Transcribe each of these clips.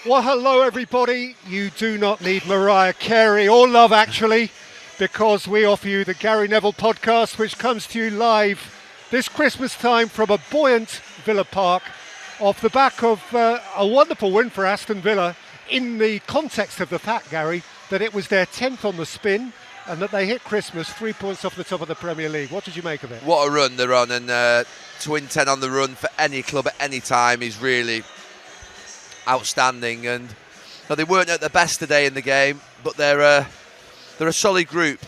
Well, hello everybody. You do not need Mariah Carey or Love Actually, because we offer you the Gary Neville Podcast, which comes to you live this Christmas time from a buoyant Villa Park, off the back of a wonderful win for Aston Villa, in the context of the fact, Gary, that it was their 10th on the spin and that they hit Christmas 3 points off the top of the Premier League. What did you make of it? What a run they're on, and to win 10 on the run for any club at any time is really outstanding. And no, they weren't at their best today in the game, but they're a solid group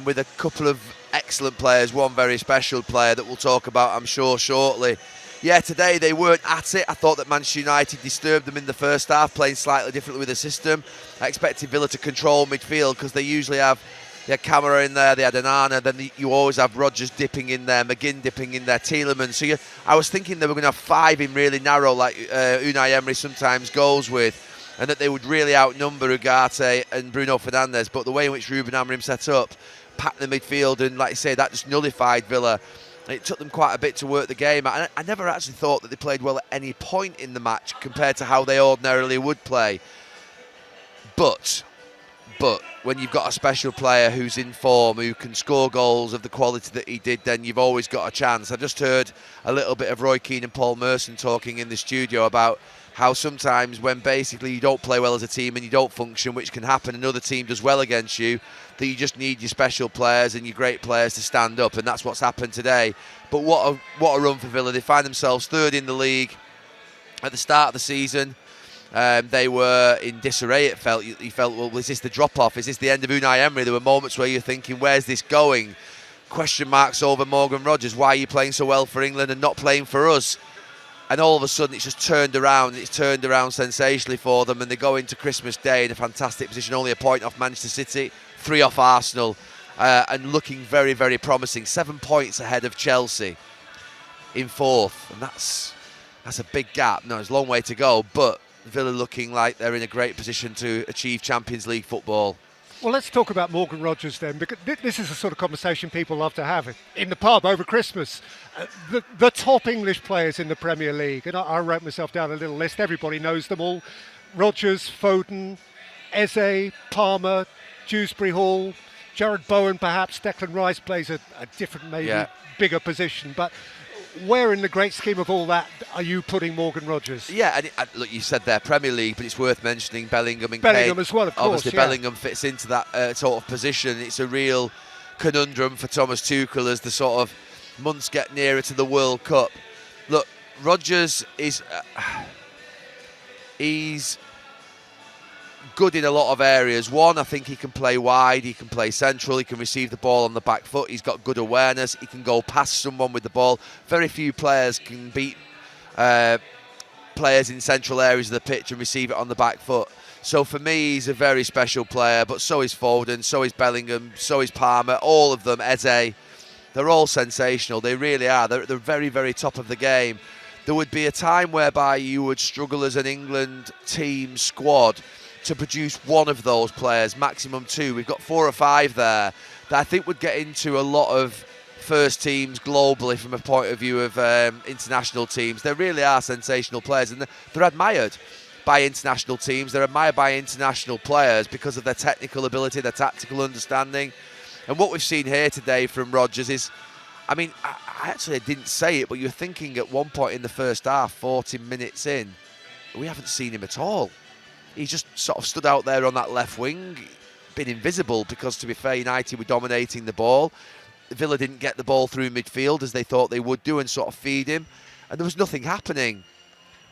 with a couple of excellent players, one very special player that we'll talk about, I'm sure, shortly. Yeah, today they weren't at it. I thought that Manchester United disturbed them in the first half, playing slightly differently with the system. I expected Villa to control midfield because they usually have. They had Camara in there, they had Onana, then you always have Rodgers dipping in there, McGinn dipping in there, Tielemans. So I was thinking they were going to have five in really narrow, like Unai Emery sometimes goes with, and that they would really outnumber Ugarte and Bruno Fernandes. But the way in which Ruben Amorim set up, packed the midfield, and like I say, that just nullified Villa. It took them quite a bit to work the game. I never actually thought that they played well at any point in the match compared to how they ordinarily would play. But when you've got a special player who's in form, who can score goals of the quality that he did, then you've always got a chance. I just heard a little bit of Roy Keane and Paul Merson talking in the studio about how sometimes when basically you don't play well as a team and you don't function, which can happen, another team does well against you, that you just need your special players and your great players to stand up, and that's what's happened today. But what a run for Villa. They find themselves third in the league. At the start of the season, they were in disarray. You felt, well, is this the drop-off? Is this the end of Unai Emery? There were moments where you're thinking, where's this going? Question marks over Morgan Rodgers. Why are you playing so well for England and not playing for us? And all of a sudden, it's just turned around. It's turned around sensationally for them, and they go into Christmas Day in a fantastic position, only a point off Manchester City, 3 off Arsenal, and looking very, very promising. 7 points ahead of Chelsea in fourth, and that's a big gap. No, it's a long way to go, but Villa looking like they're in a great position to achieve Champions League football. Well, let's talk about Morgan Rodgers then, because this is the sort of conversation people love to have in the pub over Christmas. The top English players in the Premier League, and I wrote myself down a little list. Everybody knows them all. Rodgers, Foden, Eze, Palmer, Dewsbury Hall, Jared Bowen perhaps. Declan Rice plays a different, maybe bigger position. But where in the great scheme of all that are you putting Morgan Rodgers? Yeah, and look, you said there Premier League, but it's worth mentioning Bellingham and Bellingham Kane as well, of course. Obviously, Bellingham fits into that sort of position. It's a real conundrum for Thomas Tuchel as the sort of months get nearer to the World Cup. Look, Rodgers is he's good in a lot of areas. One, I think he can play wide, he can play central, he can receive the ball on the back foot, he's got good awareness, he can go past someone with the ball. Very few players can beat players in central areas of the pitch and receive it on the back foot. So for me, he's a very special player, but so is Foden, so is Bellingham, so is Palmer, all of them, Eze. They're all sensational, they really are. They're at the very, very top of the game. There would be a time whereby you would struggle as an England team squad to produce one of those players, maximum two. We've got 4 or 5 there that I think would get into a lot of first teams globally from a point of view of international teams. They really are sensational players, and they're admired by international teams. They're admired by international players because of their technical ability, their tactical understanding. And what we've seen here today from Rodgers is, I mean, I actually didn't say it, but you're thinking at one point in the first half, 40 minutes in, we haven't seen him at all. He's just sort of stood out there on that left wing, been invisible because, to be fair, United were dominating the ball. Villa didn't get the ball through midfield as they thought they would do and sort of feed him, and there was nothing happening.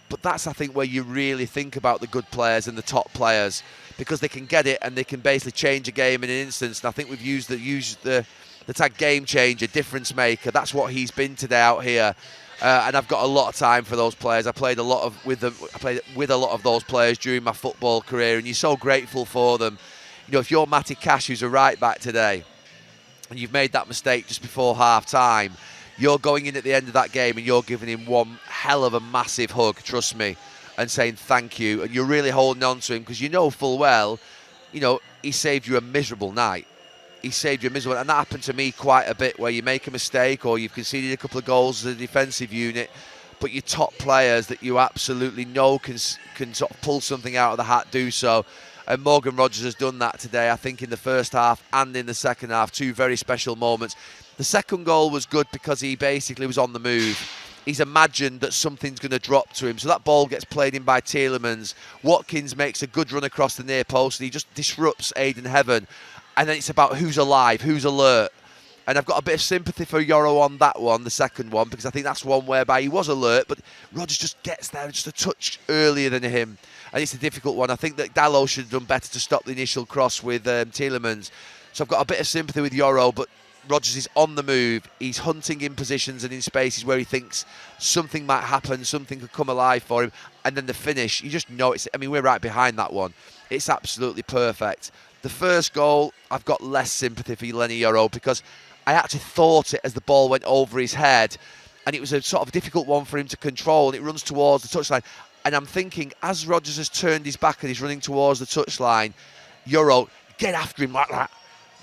But that's, I think, where you really think about the good players and the top players, because they can get it and they can basically change a game in an instant. And I think we've used the tag game changer, difference maker. That's what he's been today out here. And I've got a lot of time for those players. I played with a lot of those players during my football career, and you're so grateful for them. You know, if you're Matty Cash, who's a right back today, and you've made that mistake just before half time, you're going in at the end of that game and you're giving him one hell of a massive hug, trust me, and saying thank you, and you're really holding on to him because you know full well, you know, he saved you a miserable night. He saved you a miserable, and that happened to me quite a bit, where you make a mistake or you've conceded a couple of goals as a defensive unit, but your top players that you absolutely know can sort of pull something out of the hat, do so. And Morgan Rogers has done that today, I think, in the first half and in the second half. Two very special moments. The second goal was good because he basically was on the move. He's imagined that something's going to drop to him. So that ball gets played in by Tielemans. Watkins makes a good run across the near post and he just disrupts Aiden Heaven. And then it's about who's alive, who's alert. And I've got a bit of sympathy for Yoro on that one, the second one, because I think that's one whereby he was alert, but Rodgers just gets there just a touch earlier than him. And it's a difficult one. I think that Dalot should have done better to stop the initial cross with Tielemans. So I've got a bit of sympathy with Yoro, but Rodgers is on the move. He's hunting in positions and in spaces where he thinks something might happen, something could come alive for him. And then the finish, you just know it's, I mean, we're right behind that one. It's absolutely perfect. The first goal, I've got less sympathy for Lenny Yoro because I actually thought it as the ball went over his head. And it was a sort of difficult one for him to control. And it runs towards the touchline. And I'm thinking, as Rodgers has turned his back and he's running towards the touchline, Yoro, get after him like that.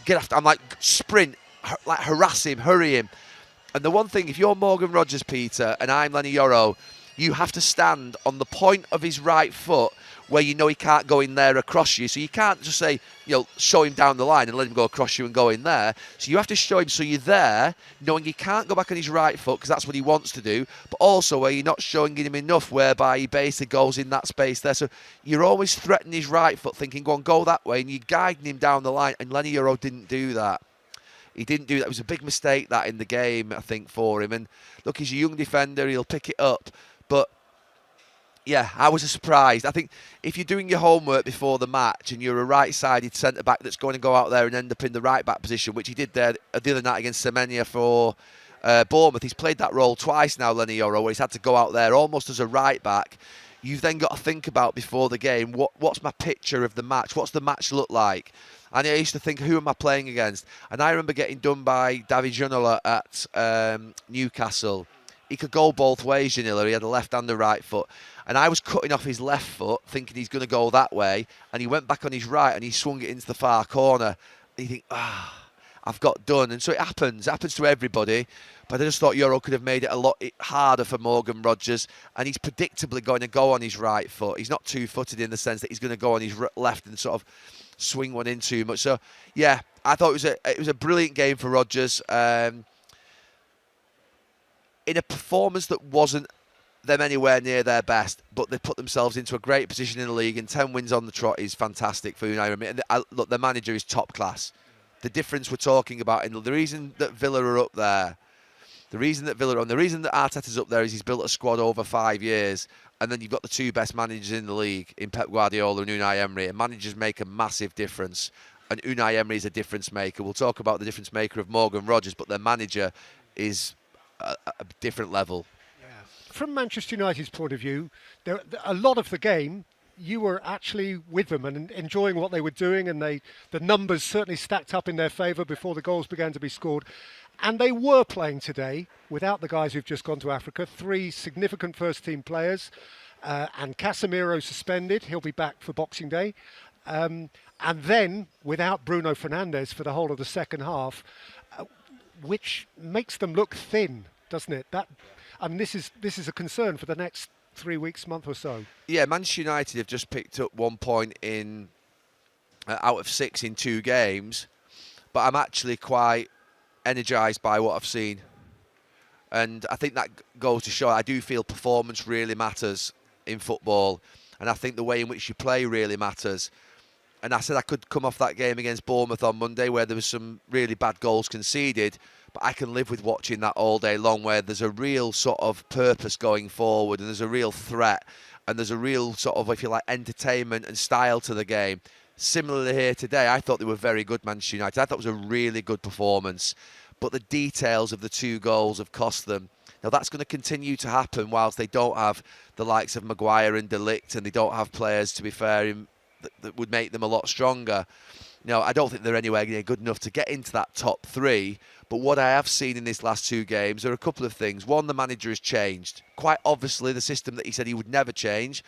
Get after. I'm like, sprint. Like harass him, hurry him. And the one thing, if you're Morgan Rogers, Peter, and I'm Lenny Yoro, you have to stand on the point of his right foot where you know he can't go in there across you. So you can't just say, show him down the line and let him go across you and go in there. So you have to show him so you're there, knowing he can't go back on his right foot because that's what he wants to do, but also where you're not showing him enough whereby he basically goes in that space there. So you're always threatening his right foot, thinking, go that way, and you're guiding him down the line, and Lenny Yoro didn't do that. He didn't do that. It was a big mistake that in the game, I think, for him. And look, he's a young defender. He'll pick it up. But, yeah, I was surprised. I think if you're doing your homework before the match and you're a right-sided centre-back that's going to go out there and end up in the right-back position, which he did there the other night against Semenya for Bournemouth. He's played that role twice now, Lenny Yoro, where he's had to go out there almost as a right-back. You've then got to think about before the game, what's my picture of the match? What's the match look like? And I used to think, who am I playing against? And I remember getting done by David Ginola at Newcastle. He could go both ways, Ginola. He had a left and a right foot. And I was cutting off his left foot, thinking he's going to go that way. And he went back on his right and he swung it into the far corner. And you think, I've got done. And so it happens to everybody. But I just thought Yoro could have made it a lot harder for Morgan Rogers. And he's predictably going to go on his right foot. He's not two-footed in the sense that he's going to go on his left and sort of swing one in too much. So, yeah, I thought it was a brilliant game for Rodgers. In a performance that wasn't them anywhere near their best, but they put themselves into a great position in the league, and 10 wins on the trot is fantastic for Unai Emery. And look, the manager is top class. The difference we're talking about, and the reason that Villa are up there, the reason that Arteta's up there is he's built a squad over 5 years, and then you've got the two best managers in the league in Pep Guardiola and Unai Emery, and managers make a massive difference, and Unai Emery is a difference maker. We'll talk about the difference maker of Morgan Rogers, but their manager is a different level. Yeah. From Manchester United's point of view, a lot of the game, you were actually with them and enjoying what they were doing, and the numbers certainly stacked up in their favour before the goals began to be scored. And they were playing today without the guys who've just gone to Africa. 3 significant first-team players, and Casemiro suspended. He'll be back for Boxing Day. And then without Bruno Fernandes for the whole of the second half, which makes them look thin, doesn't it? This is a concern for the next 3 weeks, month or so. Yeah, Manchester United have just picked up 1 point in out of 6 in 2 games, but I'm actually quite energised by what I've seen, and I think that goes to show I do feel performance really matters in football, and I think the way in which you play really matters. And I said I could come off that game against Bournemouth on Monday where there was some really bad goals conceded, but I can live with watching that all day long, where there's a real sort of purpose going forward, and there's a real threat, and there's a real sort of, if you like, entertainment and style to the game. Similarly here today, I thought they were very good, Manchester United. I thought it was a really good performance, but the details of the 2 goals have cost them. Now, that's going to continue to happen whilst they don't have the likes of Maguire and De Ligt, and they don't have players, to be fair, that would make them a lot stronger. I don't think they're anywhere near good enough to get into that top 3, but what I have seen in these last 2 games are a couple of things. One, the manager has changed. Quite obviously, the system that he said he would never change,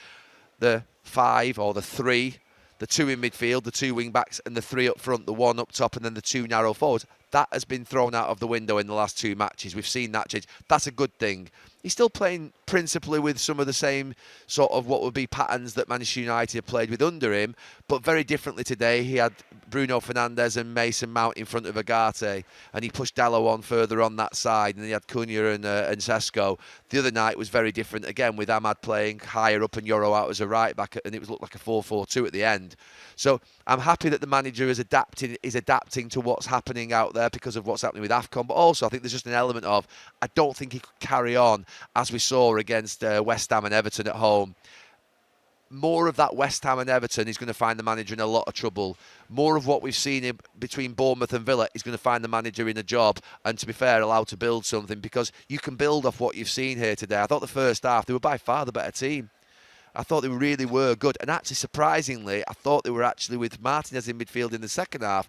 the 5 or the 3, the 2 in midfield, the 2 wing-backs, and the 3 up front, the 1 up top, and then the 2 narrow forwards. That has been thrown out of the window in the last 2 matches. We've seen that change. That's a good thing. He's still playing principally with some of the same sort of what would be patterns that Manchester United played with under him, but very differently today. He had Bruno Fernandes and Mason Mount in front of Agate, and he pushed Dalot on further on that side, and then he had Cunha and Sesko. The other night was very different, again, with Ahmad playing higher up and Yoro out as a right-back, and it looked like a 4-4-2 at the end. So I'm happy that the manager is adapting to what's happening out there because of what's happening with AFCON, but also I think there's just an element of, I don't think he could carry on as we saw against West Ham and Everton at home. More of that West Ham and Everton is going to find the manager in a lot of trouble. More of what we've seen between Bournemouth and Villa is going to find the manager in a job, and to be fair, allowed to build something, because you can build off what you've seen here today. I thought the first half, they were by far the better team. I thought they really were good. And actually, surprisingly, I thought they were actually, with Martinez in midfield in the second half,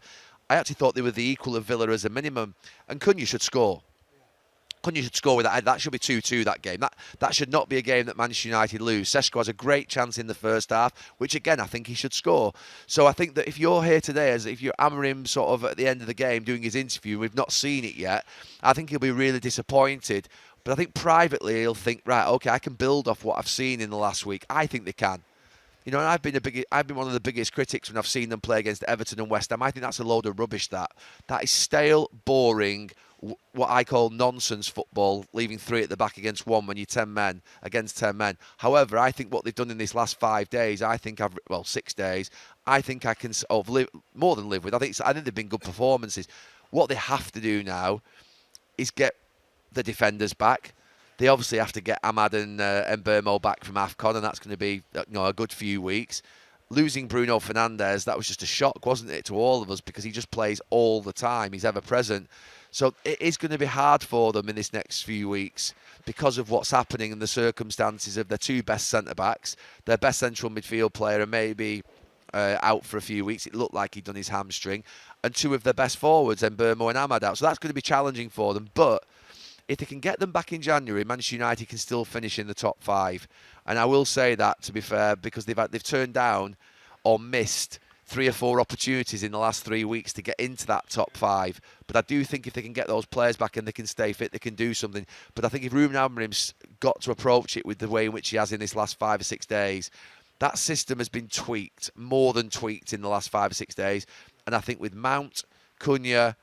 I actually thought they were the equal of Villa as a minimum. And Cunha should score. Cunha should score with that. That should be 2-2, that game. That should not be a game that Manchester United lose. Sesko has a great chance in the first half, which, again, I think he should score. So I think that if you're here today, as if you're Amorim sort of at the end of the game doing his interview, we've not seen it yet, I think he'll be really disappointed. But I think privately he'll think, right, okay, I can build off what I've seen in the last week. I think they can. You know, and I've been one of the biggest critics when I've seen them play against Everton and West Ham. I think that's a load of rubbish. That is stale, boring, what I call nonsense football, leaving 3 at the back against 1 when you're 10 men against 10 men. However, I think what they've done in these last 5 days, 6 days, I think I can more than live with. I think they've been good performances. What they have to do now is get the defenders back. They obviously have to get Ahmad and Mbeumo back from AFCON, and that's going to be a good few weeks. Losing Bruno Fernandes, that was just a shock, wasn't it, to all of us, because he just plays all the time. He's ever present. So it is going to be hard for them in this next few weeks because of what's happening and the circumstances of their 2 best centre-backs, their best central midfield player, and maybe out for a few weeks. It looked like he'd done his hamstring. And 2 of their best forwards, Mbeumo and Ahmad, out. So that's going to be challenging for them. But if they can get them back in January, Manchester United can still finish in the top 5. And I will say that, to be fair, because they've turned down or missed 3 or 4 opportunities in the last 3 weeks to get into that top 5. But I do think if they can get those players back and they can stay fit, they can do something. But I think if Ruben Amorim's got to approach it with the way in which he has in this last 5 or 6 days, that system has been tweaked, more than tweaked in the last 5 or 6 days. And I think with Mount, Cunha,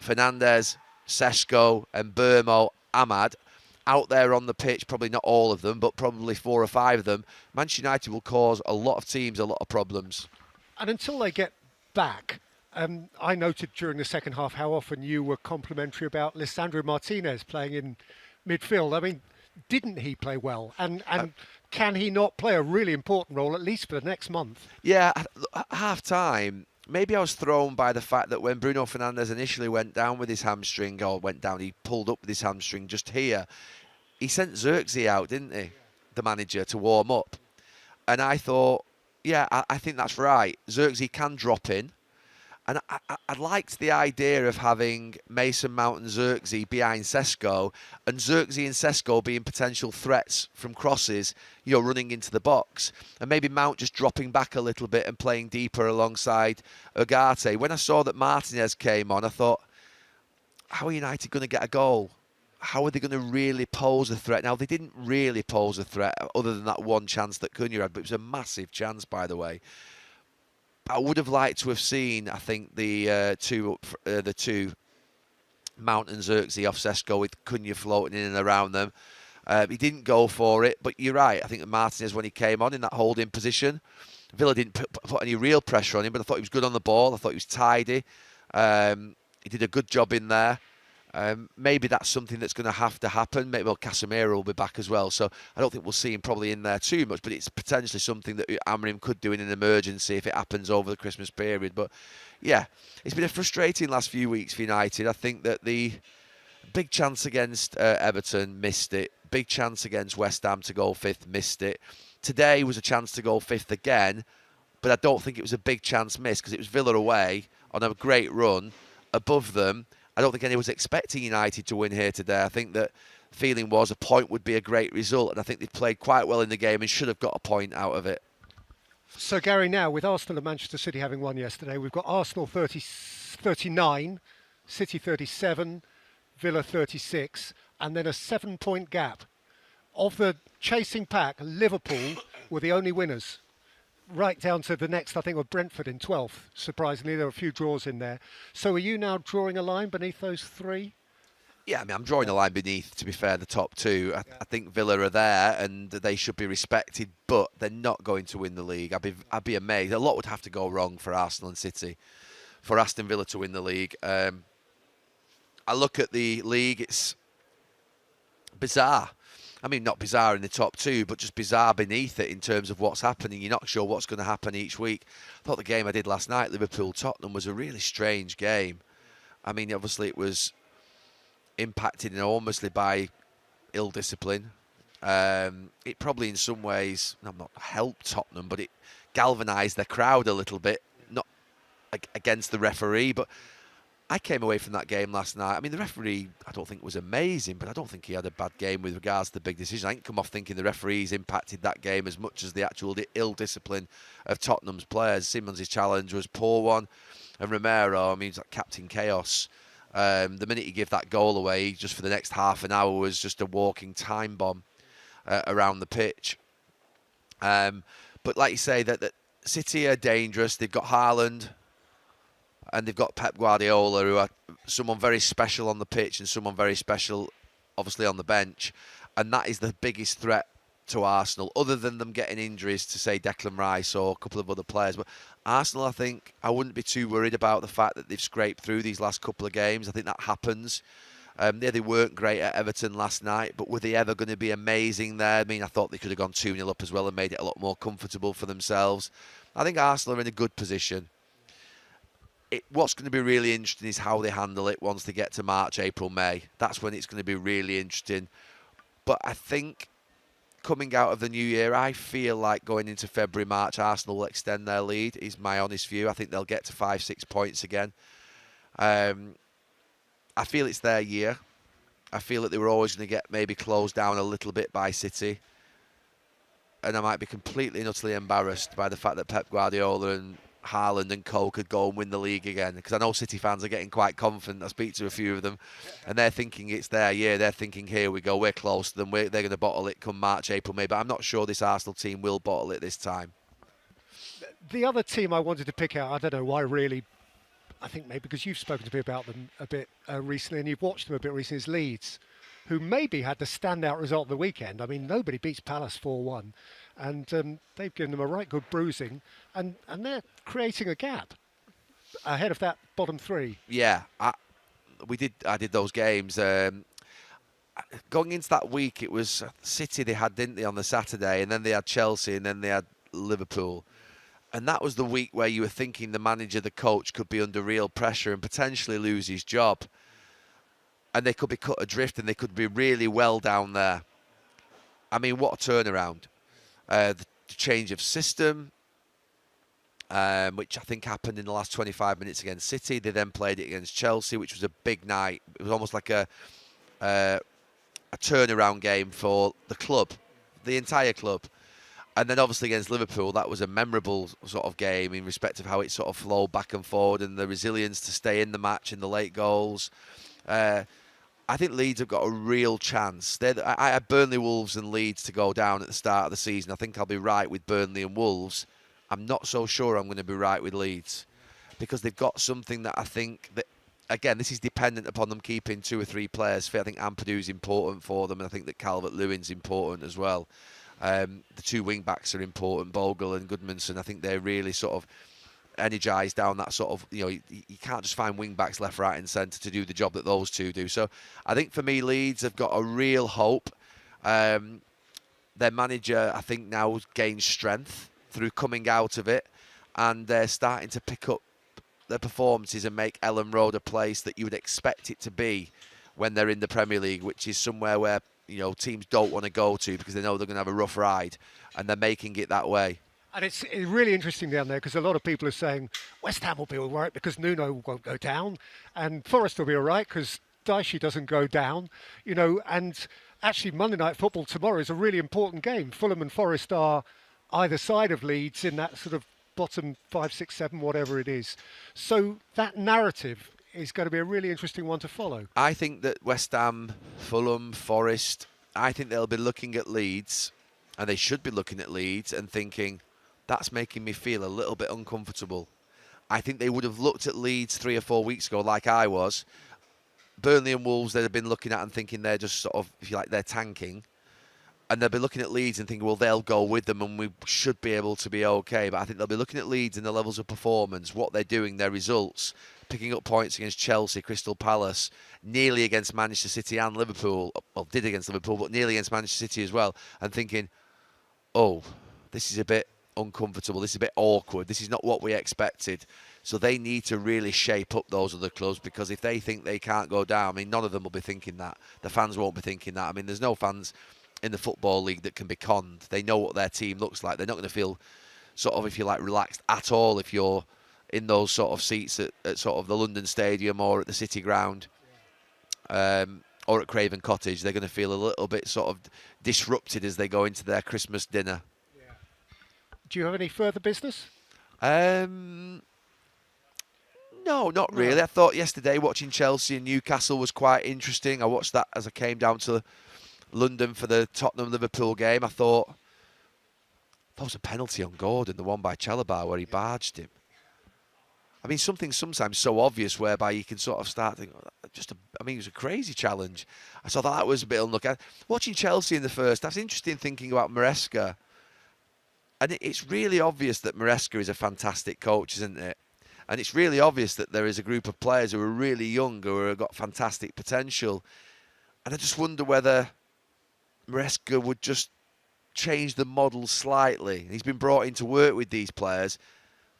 Fernandes, Sesko and Mbeumo, Ahmad out there on the pitch, probably not all of them, but probably 4 or 5 of them, Manchester United will cause a lot of teams a lot of problems. And until they get back, I noted during the second half how often you were complimentary about Lisandro Martinez playing in midfield. I mean, didn't he play well? And can he not play a really important role, at least for the next month? Yeah, at half-time, maybe I was thrown by the fact that when Bruno Fernandes initially went down with his hamstring, he pulled up with his hamstring just here, he sent Xerxes out, didn't he, the manager, to warm up. And I thought, yeah, I think that's right. Xerxes can drop in. And I liked the idea of having Mason Mount and Xerxes behind Sesko, and Xerxes and Sesko being potential threats from crosses, running into the box. And maybe Mount just dropping back a little bit and playing deeper alongside Agate. When I saw that Martinez came on, I thought, how are United going to get a goal? How are they going to really pose a threat? Now, they didn't really pose a threat other than that one chance that Cunha had, but it was a massive chance, by the way. I would have liked to have seen, I think, the two Mount and Xerxes off Sesko with Cunha floating in and around them. He didn't go for it, but you're right. I think that Martinez, when he came on in that holding position, Villa didn't put any real pressure on him, but I thought he was good on the ball. I thought he was tidy. He did a good job in there. Maybe that's something that's going to have to happen. Maybe Casemiro will be back as well, so I don't think we'll see him probably in there too much, but it's potentially something that Amorim could do in an emergency if it happens over the Christmas period. But yeah, it's been a frustrating last few weeks for United. I think that the big chance against Everton, missed it. Big chance against West Ham to go 5th, missed it. Today was a chance to go 5th again, but I don't think it was a big chance missed because it was Villa away on a great run above them. I don't think anyone was expecting United to win here today. I think that the feeling was a point would be a great result, and I think they played quite well in the game and should have got a point out of it. So, Gary, now with Arsenal and Manchester City having won yesterday, we've got Arsenal 39, City 37, Villa 36, and then a 7-point gap of the chasing pack, Liverpool were the only winners. Right down to the next, I think, of Brentford in 12th. Surprisingly, there were a few draws in there. So are you now drawing a line beneath those three? Yeah, I mean, I'm drawing a line beneath, to be fair, the top two. I think Villa are there and they should be respected, but they're not going to win the league. I'd be amazed. A lot would have to go wrong for Arsenal and City, for Aston Villa to win the league. I look at the league, it's bizarre. I mean, not bizarre in the top two, but just bizarre beneath it in terms of what's happening. You're not sure what's going to happen each week. I thought the game I did last night, Liverpool-Tottenham, was a really strange game. I mean, obviously it was impacted enormously by ill discipline. It probably in some ways, not helped Tottenham, but it galvanised their crowd a little bit, not against the referee, but I came away from that game last night. I mean, the referee, I don't think was amazing, but I don't think he had a bad game with regards to the big decision. I didn't come off thinking the referees impacted that game as much as the actual ill discipline of Tottenham's players. Simmons' challenge was a poor one, and Romero, I mean, he's like Captain Chaos. The minute he gave that goal away, just for the next half an hour, was just a walking time bomb around the pitch. But like you say, that City are dangerous. They've got Haaland and they've got Pep Guardiola, who are someone very special on the pitch and someone very special, obviously, on the bench. And that is the biggest threat to Arsenal, other than them getting injuries to, say, Declan Rice or a couple of other players. But Arsenal, I think, I wouldn't be too worried about the fact that they've scraped through these last couple of games. I think that happens. They weren't great at Everton last night, but were they ever going to be amazing there? I mean, I thought they could have gone 2-0 up as well and made it a lot more comfortable for themselves. I think Arsenal are in a good position. What's going to be really interesting is how they handle it once they get to March, April, May. That's when it's going to be really interesting. But I think coming out of the new year, I feel like going into February, March, Arsenal will extend their lead, is my honest view. I think they'll get to 5-6 points again. I feel it's their year. I feel that they were always going to get maybe closed down a little bit by City. And I might be completely and utterly embarrassed by the fact that Pep Guardiola and Haaland and co could go and win the league again, because I know City fans are getting quite confident. I speak to a few of them and they're thinking it's their year. They're thinking, here we go, we're close to them, they're going to bottle it come March, April, May. But I'm not sure this Arsenal team will bottle it this time. The other team I wanted to pick out, I don't know why really, I think maybe because you've spoken to me about them a bit recently and you've watched them a bit recently, is Leeds, who maybe had the standout result of the weekend. I mean, nobody beats Palace 4-1, and they've given them a right good bruising, and they're creating a gap ahead of that bottom three. Yeah, I did those games. Going into that week, it was City they had, didn't they, on the Saturday, and then they had Chelsea, and then they had Liverpool. And that was the week where you were thinking the manager, the coach, could be under real pressure and potentially lose his job. And they could be cut adrift and they could be really well down there. I mean, what a turnaround. The change of system, which I think happened in the last 25 minutes against City. They then played it against Chelsea, which was a big night. It was almost like a turnaround game for the club, the entire club. And then obviously against Liverpool, that was a memorable sort of game in respect of how it sort of flowed back and forward and the resilience to stay in the match in the late goals. I think Leeds have got a real chance. I had Burnley, Wolves and Leeds to go down at the start of the season. I think I'll be right with Burnley and Wolves. I'm not so sure I'm going to be right with Leeds, because they've got something that I think that, again, this is dependent upon them keeping 2 or 3 players fit. I think Ampadu's important for them, and I think that Calvert-Lewin's important as well. The 2 wing-backs are important, Bogle and Goodmanson. I think they're really sort of energised down that sort of, you can't just find wing-backs left, right and centre to do the job that those 2 do. So I think for me, Leeds have got a real hope. Their manager, I think, now gains strength through coming out of it, and they're starting to pick up their performances and make Ellen Road a place that you would expect it to be when they're in the Premier League, which is somewhere where teams don't want to go to because they know they're going to have a rough ride, and they're making it that way. And it's really interesting down there because a lot of people are saying West Ham will be all right because Nuno won't go down, and Forest will be all right because Dicey doesn't go down, and actually Monday Night Football tomorrow is a really important game. Fulham and Forest are either side of Leeds in that sort of bottom 5, 6, 7, whatever it is. So that narrative is going to be a really interesting one to follow. I think that West Ham, Fulham, Forest, I think they'll be looking at Leeds, and they should be looking at Leeds and thinking, that's making me feel a little bit uncomfortable. I think they would have looked at Leeds 3 or 4 weeks ago like I was. Burnley and Wolves, they'd have been looking at and thinking they're just sort of, if you like, they're tanking. And they'll be looking at Leeds and thinking, well, they'll go with them and we should be able to be okay. But I think they'll be looking at Leeds and the levels of performance, what they're doing, their results, picking up points against Chelsea, Crystal Palace, nearly against Manchester City and Liverpool. Well, did against Liverpool, but nearly against Manchester City as well. And thinking, oh, this is a bit uncomfortable. This is a bit awkward. This is not what we expected. So they need to really shape up those other clubs, because if they think they can't go down, I mean, none of them will be thinking that. The fans won't be thinking that. I mean, there's no fans in the Football League that can be conned. They know what their team looks like. They're not going to feel sort of, if you like, relaxed at all if you're in those sort of seats at sort of the London Stadium or at the City Ground or at Craven Cottage. They're going to feel a little bit sort of disrupted as they go into their Christmas dinner. Yeah. Do you have any further business? No, not really. I thought yesterday watching Chelsea and Newcastle was quite interesting. I watched that as I came down to London for the Tottenham-Liverpool game. I thought there was a penalty on Gordon, the one by Chalobah where he barged him. I mean, something sometimes so obvious whereby you can sort of start thinking, it was a crazy challenge. I thought that was a bit unlucky. Watching Chelsea in the first, that's interesting thinking about Maresca. And it's really obvious that Maresca is a fantastic coach, isn't it? And it's really obvious that there is a group of players who are really young, who have got fantastic potential. And I just wonder whether Maresca would just change the model slightly. He's been brought in to work with these players,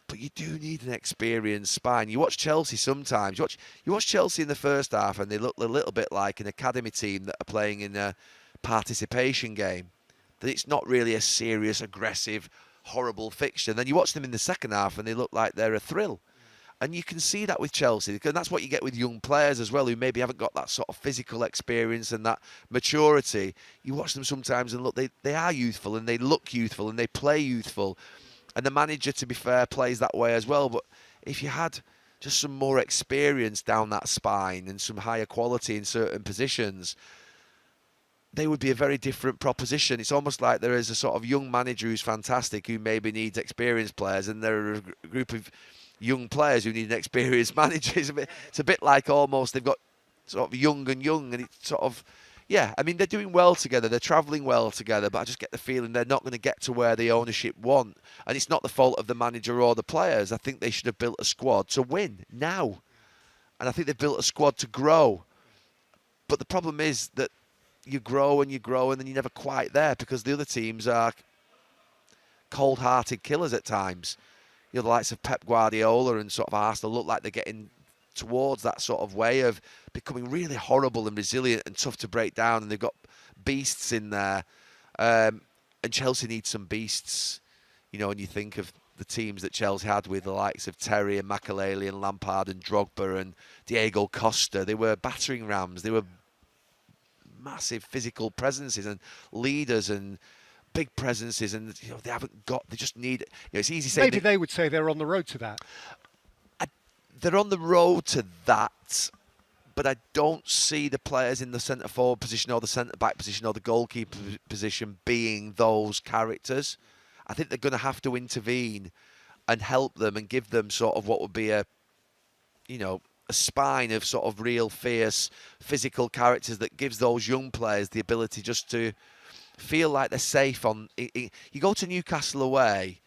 but you do need an experienced spine. You watch Chelsea sometimes. You watch Chelsea in the first half, and they look a little bit like an academy team that are playing in a participation game. That it's not really a serious, aggressive, horrible fixture. And then you watch them in the second half, and they look like they're a thrill. And you can see that with Chelsea, because that's what you get with young players as well, who maybe haven't got that sort of physical experience and that maturity. You watch them sometimes and look, they are youthful and they look youthful and they play youthful. And the manager, to be fair, plays that way as well. But if you had just some more experience down that spine and some higher quality in certain positions, they would be a very different proposition. It's almost like there is a sort of young manager who's fantastic, who maybe needs experienced players, and there are a group of young players who need an experienced manager. It's a bit like almost they've got sort of young, and it's sort of, yeah, I mean, they're doing well together, they're travelling well together, but I just get the feeling they're not going to get to where the ownership want. And it's not the fault of the manager or the players. I think they should have built a squad to win now. And I think they've built a squad to grow. But the problem is that you grow and then you're never quite there, because the other teams are cold-hearted killers at times. You know, the likes of Pep Guardiola and sort of Arsenal look like they're getting towards that sort of way of becoming really horrible and resilient and tough to break down, and they've got beasts in there. And Chelsea needs some beasts. You know, when you think of the teams that Chelsea had with the likes of Terry and Makelele and Lampard and Drogba and Diego Costa, they were battering rams. They were massive physical presences and leaders and big presences, and they just need, it's easy saying maybe they would say they're on the road to that. They're on the road to that, but I don't see the players in the centre forward position or the centre back position or the goalkeeper position being those characters. I think they're going to have to intervene and help them and give them sort of what would be a spine of sort of real fierce physical characters that gives those young players the ability just to feel like they're safe. You go to Newcastle away,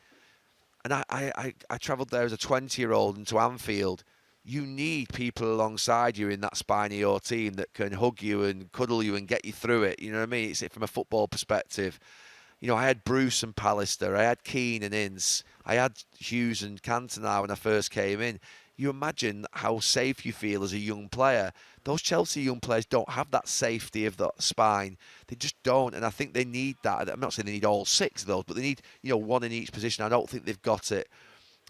and I travelled there as a 20-year-old into Anfield. You need people alongside you in that spine of your team that can hug you and cuddle you and get you through it. You know what I mean? It's from a football perspective. You know, I had Bruce and Pallister, I had Keane and Ince, I had Hughes and Cantona when I first came in. You imagine how safe you feel as a young player. Those Chelsea young players don't have that safety of the spine. They just don't, and I think they need that. I'm not saying they need all 6 of those, but they need, one in each position. I don't think they've got it.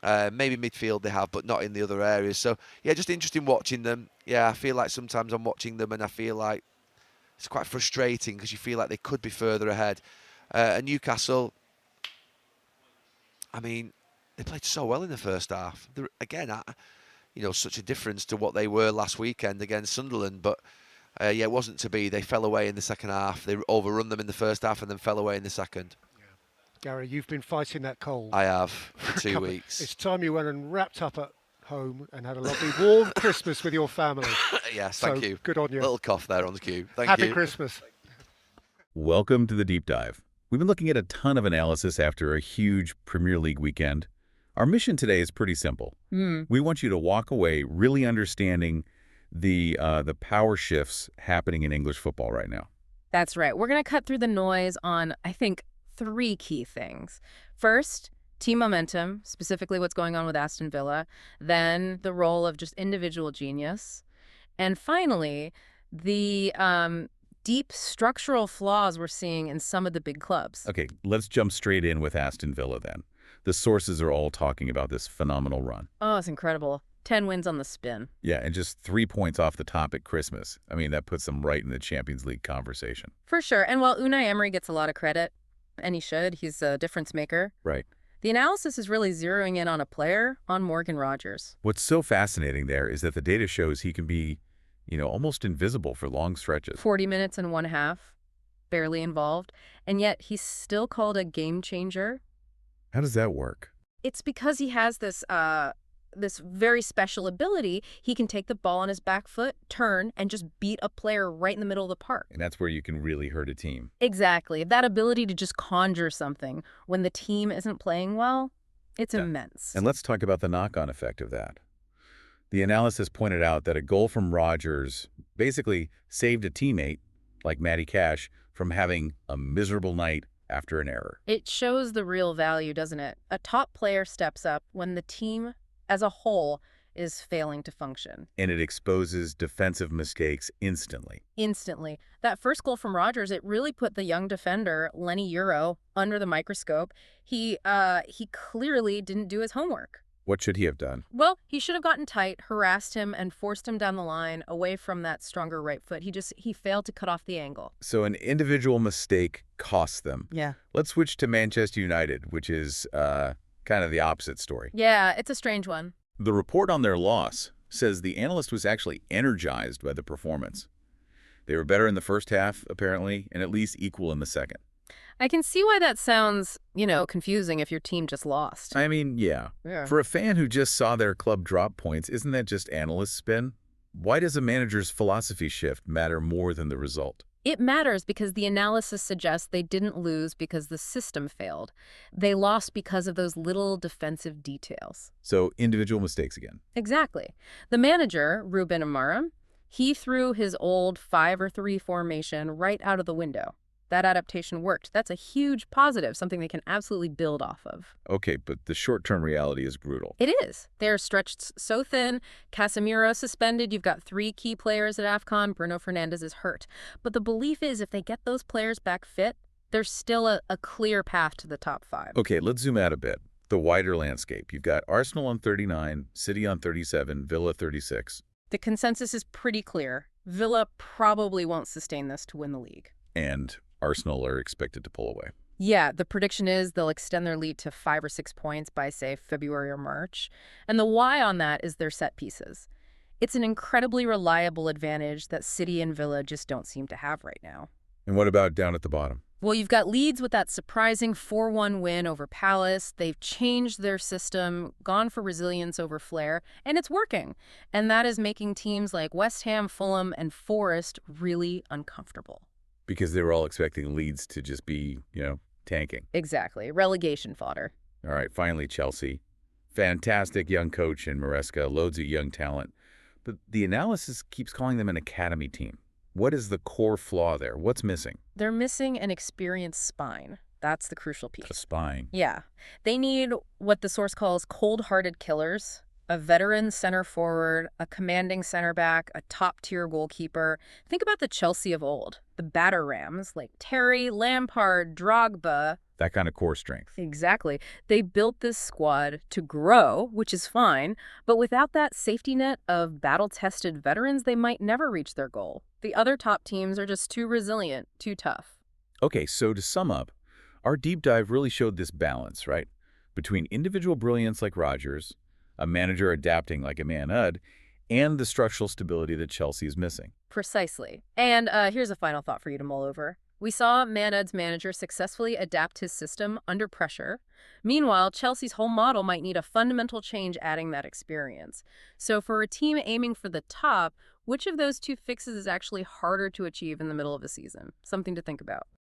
Maybe midfield they have, but not in the other areas. So, yeah, just interesting watching them. Yeah, I feel like sometimes I'm watching them and I feel like it's quite frustrating because you feel like they could be further ahead. And Newcastle, I mean, they played so well in the first half. Again, such a difference to what they were last weekend against Sunderland. But Yeah, it wasn't to be. They fell away in the second half. They overrun them in the first half and then fell away in the second. Gary, you've been fighting that cold. I have for 2 weeks. It's time you went and wrapped up at home and had a lovely warm Christmas with your family. Yes, thank you. Good on you. Little cough there on the cue. Thank you. Happy Christmas. Welcome to the Deep Dive. We've been looking at a ton of analysis after a huge Premier League weekend. Our mission today is pretty simple. We want you to walk away really understanding the power shifts happening in English football right now. That's right. We're going to cut through the noise on, I think, 3 key things. First, team momentum, specifically what's going on with Aston Villa. Then the role of just individual genius. And finally, the deep structural flaws we're seeing in some of the big clubs. Okay, let's jump straight in with Aston Villa then. The sources are all talking about this phenomenal run. Oh, it's incredible. 10 wins on the spin. Yeah, and just 3 points off the top at Christmas. I mean, that puts them right in the Champions League conversation. For sure. And while Unai Emery gets a lot of credit, and he should, he's a difference maker. Right. The analysis is really zeroing in on a player, on Morgan Rogers. What's so fascinating there is that the data shows he can be, almost invisible for long stretches. 40 minutes and 1/2, barely involved, and yet he's still called a game changer. How does that work? It's because he has this very special ability. He can take the ball on his back foot, turn, and just beat a player right in the middle of the park. And that's where you can really hurt a team. Exactly. That ability to just conjure something when the team isn't playing well, it's immense. And let's talk about the knock-on effect of that. The analysis pointed out that a goal from Rodgers basically saved a teammate, like Matty Cash, from having a miserable night after an error. It shows the real value, doesn't it? A top player steps up when the team as a whole is failing to function. And it exposes defensive mistakes instantly. Instantly. That first goal from Rodgers, it really put the young defender, Lenny Euro, under the microscope. He clearly didn't do his homework. What should he have done? Well, he should have gotten tight, harassed him, and forced him down the line away from that stronger right foot. He failed to cut off the angle. So an individual mistake costs them. Yeah. Let's switch to Manchester United, which is kind of the opposite story. Yeah, it's a strange one. The report on their loss says the analyst was actually energized by the performance. They were better in the first half, apparently, and at least equal in the second. I can see why that sounds, confusing if your team just lost. I mean, yeah. For a fan who just saw their club drop points, isn't that just analyst spin? Why does a manager's philosophy shift matter more than the result? It matters because the analysis suggests they didn't lose because the system failed. They lost because of those little defensive details. So individual mistakes again. Exactly. The manager, Ruben Amorim, he threw his old 5-3 formation right out of the window. That adaptation worked. That's a huge positive, something they can absolutely build off of. Okay, but the short-term reality is brutal. It is. They're stretched so thin. Casemiro suspended. You've got 3 key players at AFCON. Bruno Fernandes is hurt. But the belief is if they get those players back fit, there's still a clear path to the top 5. Okay, let's zoom out a bit. The wider landscape. You've got Arsenal on 39, City on 37, Villa 36. The consensus is pretty clear. Villa probably won't sustain this to win the league. And Arsenal are expected to pull away. Yeah, the prediction is they'll extend their lead to 5 or 6 points by, say, February or March. And the why on that is their set pieces. It's an incredibly reliable advantage that City and Villa just don't seem to have right now. And what about down at the bottom? Well, you've got Leeds with that surprising 4-1 win over Palace. They've changed their system, gone for resilience over flair, and it's working. And that is making teams like West Ham, Fulham, and Forest really uncomfortable. Because they were all expecting Leeds to just be, tanking. Exactly. Relegation fodder. All right, finally, Chelsea. Fantastic young coach in Maresca, loads of young talent. But the analysis keeps calling them an academy team. What is the core flaw there? What's missing? They're missing an experienced spine. That's the crucial piece. A spine. Yeah. They need what the source calls cold-hearted killers, a veteran center forward, a commanding center back, a top-tier goalkeeper. Think about the Chelsea of old, the batter rams like Terry, Lampard, Drogba. That kind of core strength. Exactly. They built this squad to grow, which is fine, but without that safety net of battle-tested veterans, they might never reach their goal. The other top teams are just too resilient, too tough. Okay, so to sum up, our deep dive really showed this balance, right? Between individual brilliance like Rodgers, a manager adapting like a Man Ud, and the structural stability that Chelsea is missing. Precisely. And here's a final thought for you to mull over. We saw Man Ud's manager successfully adapt his system under pressure. Meanwhile, Chelsea's whole model might need a fundamental change adding that experience. So for a team aiming for the top, which of those two fixes is actually harder to achieve in the middle of a season? Something to think about.